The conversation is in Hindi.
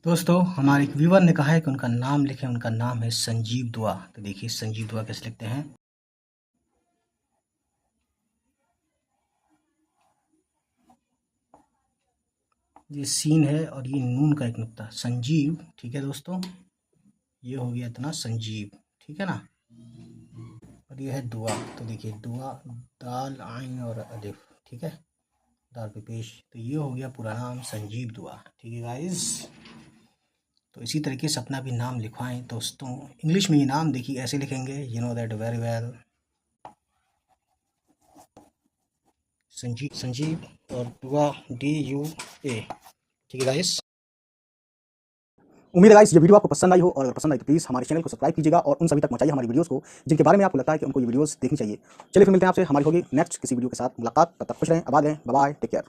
दोस्तों हमारे एक व्यूवर ने कहा है कि उनका नाम लिखें। उनका नाम है संजीव दुआ। तो देखिए संजीव दुआ कैसे लिखते हैं। ये सीन है और ये नून का एक नुक्ता, संजीव। ठीक है दोस्तों, ये हो गया इतना संजीव, ठीक है ना। और ये है दुआ। तो देखिए दुआ, दाल आइन और अलिफ, ठीक है, दाल पे पेश। तो ये हो गया पूरा नाम संजीव दुआ। ठीक है गाइस, तो इसी तरीके से अपना भी नाम लिखवाएं दोस्तों। इंग्लिश में ये नाम देखिए ऐसे लिखेंगे, you know that very well. Sanjeev और दुआ, DUA। ठीक है गाइस। उम्मीद है गाइस ये वीडियो आपको पसंद आई हो, और अगर पसंद आई तो प्लीज़ हमारे चैनल को सब्सक्राइब कीजिएगा और उन सभी तक पहुंचाइए हमारी वीडियोस को जिनके बारे में आपको लगता है कि उनको ये वीडियोस देखनी चाहिए। चलिए फिर मिलते हैं आपसे, हमारी होगी नेक्स्ट किसी वीडियो के साथ मुलाकात। तब तक खुश रहें, आबाद रहें, बाय बाय, टेक केयर।